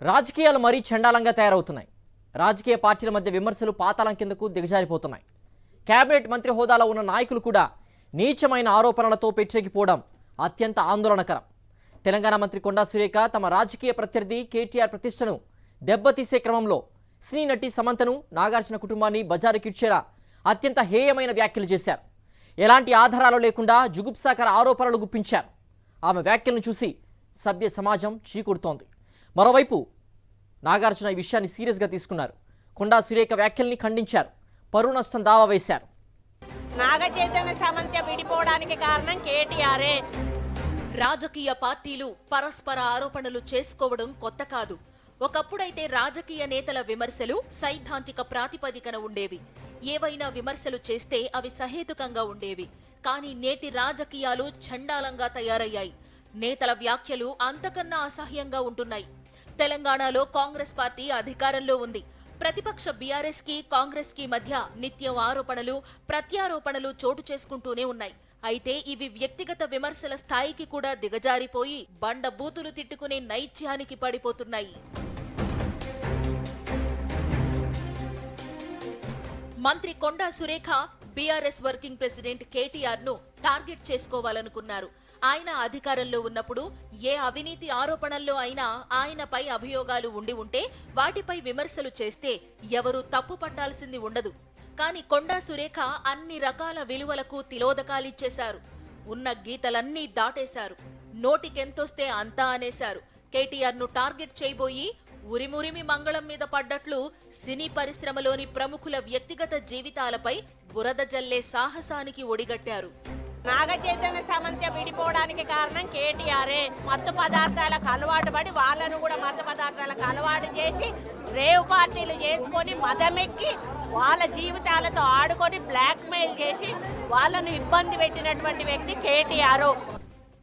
రాజకీయాలు మరీ చండాలంగా తయారవుతున్నాయి. రాజకీయ పార్టీల మధ్య విమర్శలు పాతాళం కిందకు దిగజారిపోతున్నాయి. కేబినెట్ మంత్రి హోదాలో ఉన్న నాయకులు కూడా నీచమైన ఆరోపణలతో పెట్టెక్కిపోవడం అత్యంత ఆందోళనకరం. తెలంగాణ మంత్రి కొండా సురేఖ తమ రాజకీయ ప్రత్యర్థి కేటీఆర్ ప్రతిష్టను దెబ్బతీసే క్రమంలో సినీ నటి సమంతను, నాగార్జున కుటుంబాన్ని బజారుకిడ్చేలా అత్యంత హేయమైన వ్యాఖ్యలు చేశారు. ఎలాంటి ఆధారాలు లేకుండా జుగుప్సాకర ఆరోపణలు గుప్పించారు. ఆమె వ్యాఖ్యలను చూసి సభ్య సమాజం చీకొడుతోంది. మరోవైపు నాగార్జున ఈ విషయాన్ని సీరియస్గా తీసుకున్నారు. కొండా సురేఖ వ్యాఖ్యల్ని ఖండించారు. పరువు నష్టం దావా వేశారు. నాగ చైతన్య సమంత విడిపోవడానికి కారణం కేటీఆరే. రాజకీయ పార్టీలు పరస్పర ఆరోపణలు చేసుకోవడం కొత్త కాదు. ఒకప్పుడైతే రాజకీయ నేతల విమర్శలు సైద్ధాంతిక ప్రాతిపదికన ఉండేవి. ఏవైనా విమర్శలు చేస్తే అవి సహేతుకంగా ఉండేవి. కానీ నేటి రాజకీయాలు చండాలంగా తయారయ్యాయి. నేతల వ్యాఖ్యలు అంతకన్నా అసహ్యంగా ఉంటున్నాయి. తెలంగాణలో కాంగ్రెస్ పార్టీ అధికారంలో ఉంది. ప్రతిపక్ష బీఆర్ఎస్ కి కాంగ్రెస్ కి మధ్య నిత్యం ఆరోపణలు, ప్రత్యారోపణలు చోటు చేసుకుంటూనే ఉన్నాయి. అయితే ఇవి వ్యక్తిగత విమర్శల స్థాయికి కూడా దిగజారిపోయి బండ బూతులు తిట్టుకునే నైత్యానికి పడిపోతున్నాయి. మంత్రి Konda Surekha BRS working president KTR ను టార్గెట్ చేసుకోవాలనుకున్నారు. ఆయన అధికారంలో ఉన్నప్పుడు ఏ అవినీతి ఆరోపణల్లో అయినా ఆయనపై అభియోగాలు ఉంటే వాటిపై విమర్శలు చేస్తే ఎవరూ తప్పు పట్టాల్సింది ఉండదు. కానీ కొండా సురేఖ అన్ని రకాల విలువలకు తిలోదకాలిచ్చేశారు. ఉన్న గీతలన్నీ దాటేశారు. నోటికెంతొస్తే అంతా అనేశారు. కేటీఆర్ ను టార్గెట్ చేయబోయి ఉరిమురిమి మంగళం మీద పడ్డట్లు సినీ పరిశ్రమలోని ప్రముఖుల వ్యక్తిగత జీవితాలపై బురద జల్లే సాహసానికి ఒడిగట్టారు. నాగ చైతన్య సమంత విడిపోవడానికి కారణం కేటీఆరే. మత్తు పదార్థాలకు అలవాటు పడి వాళ్ళను కూడా మత్తు పదార్థాలకు అలవాటు చేసి రేవ్ పార్టీలు చేసుకొని మదమెక్కి వాళ్ళ జీవితాలతో ఆడుకొని బ్లాక్మెయిల్ చేసి వాళ్ళను ఇబ్బంది పెట్టినటువంటి వ్యక్తి కేటీఆర్.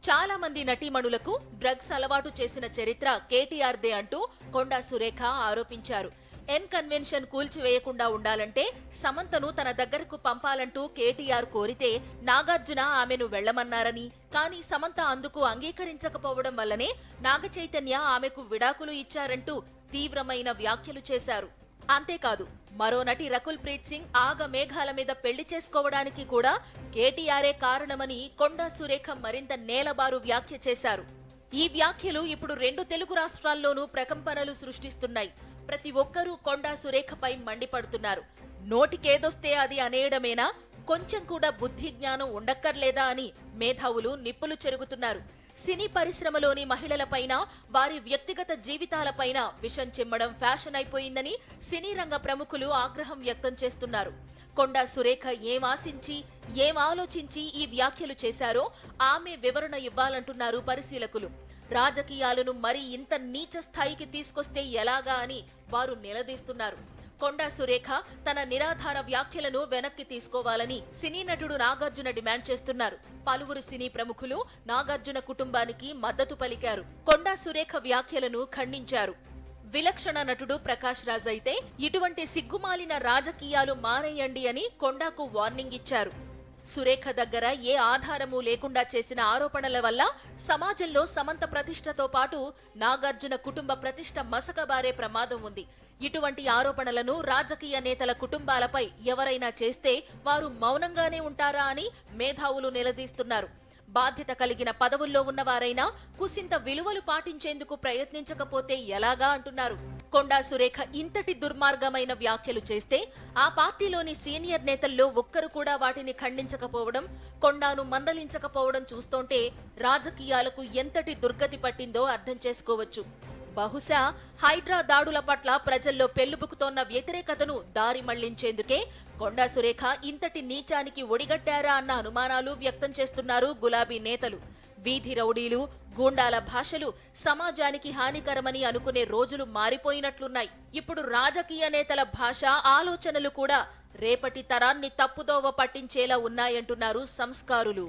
చాలా మంది నటీమణులకు డ్రగ్స్ అలవాటు చేసిన చరిత్ర కేటీఆర్దే అంటూ కొండా సురేఖ ఆరోపించారు. ఎన్ కన్వెన్షన్ కూల్చివేయకుండా ఉండాలంటే సమంతను తన దగ్గరకు పంపాలంటూ కేటీఆర్ కోరితే నాగార్జున ఆమెను వెళ్లమన్నారని, కానీ సమంత అందుకు అంగీకరించకపోవడం వల్లనే నాగ చైతన్య ఆమెకు విడాకులు ఇచ్చారంటూ తీవ్రమైన వ్యాఖ్యలు చేశారు. అంతేకాదు, మరో నటి రకుల్ ప్రీత్ సింగ్ ఆగ మేఘాల మీద పెళ్లి చేసుకోవడానికి కూడా కేటీఆరే కారణమని కొండా సురేఖ మరింత నేలబారు వ్యాఖ్య చేశారు. ఈ వ్యాఖ్యలు ఇప్పుడు 2 తెలుగు రాష్ట్రాల్లోనూ ప్రకంపనలు సృష్టిస్తున్నాయి. ప్రతి ఒక్కరూ కొండా సురేఖపై మండిపడుతున్నారు. నోటికేదొస్తే అది అనేయడమేనా? కొంచెం కూడా బుద్ధి జ్ఞానం ఉండక్కర్లేదా అని మేధావులు నిప్పులు చెరుగుతున్నారు. సినీ పరిశ్రమలోని మహిళలపైన, వారి వ్యక్తిగత జీవితాలపైన విషం చిమ్మడం ఫ్యాషన్ అయిపోయిందని సినీ రంగ ప్రముఖులు ఆగ్రహం వ్యక్తం చేస్తున్నారు. కొండా సురేఖ ఏం ఆశించి, ఏం ఆలోచించి ఈ వ్యాఖ్యలు చేశారో ఆమె వివరణ ఇవ్వాలంటున్నారు పరిశీలకులు. రాజకీయాలను మరీ ఇంత నీచ స్థాయికి తీసుకొస్తే ఎలాగా అని వారు నిలదీస్తున్నారు. కొండా సురేఖ తన నిరాధార వ్యాఖ్యలను వెనక్కి తీసుకోవాలని సినీ నటుడు నాగార్జున డిమాండ్ చేస్తున్నారు. పలువురు సినీ ప్రముఖులు నాగార్జున కుటుంబానికి మద్దతు పలికారు. కొండా సురేఖ వ్యాఖ్యలను ఖండించారు. విలక్షణ నటుడు ప్రకాష్ రాజ్ అయితే ఇటువంటి సిగ్గుమాలిన రాజకీయాలు మానేయండి అని కొండాకు వార్నింగ్ ఇచ్చారు. సురేఖ దగ్గర ఏ ఆధారమూ లేకుండా చేసిన ఆరోపణల వల్ల సమాజంలో సమంత ప్రతిష్టతో పాటు నాగార్జున కుటుంబ ప్రతిష్ట మసకబారే ప్రమాదం ఉంది. ఇటువంటి ఆరోపణలను రాజకీయ నేతల కుటుంబాలపై ఎవరైనా చేస్తే వారు మౌనంగానే ఉంటారా అని మేధావులు నిలదీస్తున్నారు. బాధ్యత కలిగిన పదవుల్లో ఉన్నవారైనా కుసింత విలువలు పాటించేందుకు ప్రయత్నించకపోతే ఎలాగా అంటున్నారు. కొండా సురేఖ ఇంతటి దుర్మార్గమైన వ్యాఖ్యలు చేస్తే ఆ పార్టీలోని సీనియర్ నేతల్లో ఒక్కరు కూడా వాటిని ఖండించకపోవడం, కొండాను మందలించకపోవడం చూస్తుంటే రాజకీయాలకు ఎంతటి దుర్గతి పట్టిందో అర్థం చేసుకోవచ్చు. బహుశా హైడ్రా దాడుల పట్ల ప్రజల్లో పెళ్లుబుకుతోన్న వ్యతిరేకతను దారి మళ్లించేందుకే కొండా సురేఖ ఇంతటి నీచానికి ఒడిగట్టారా అన్న అనుమానాలు వ్యక్తం చేస్తున్నారు గులాబీ నేతలు. వీధి రౌడీలు, గూండాల భాషలు సమాజానికి హానికరమని అనుకునే రోజులు మారిపోయినట్లున్నాయి. ఇప్పుడు రాజకీయ నేతల భాష, ఆలోచనలు కూడా రేపటి తరాన్ని తప్పుదోవ పట్టించేలా ఉన్నాయంటున్నారు సంస్కారులు.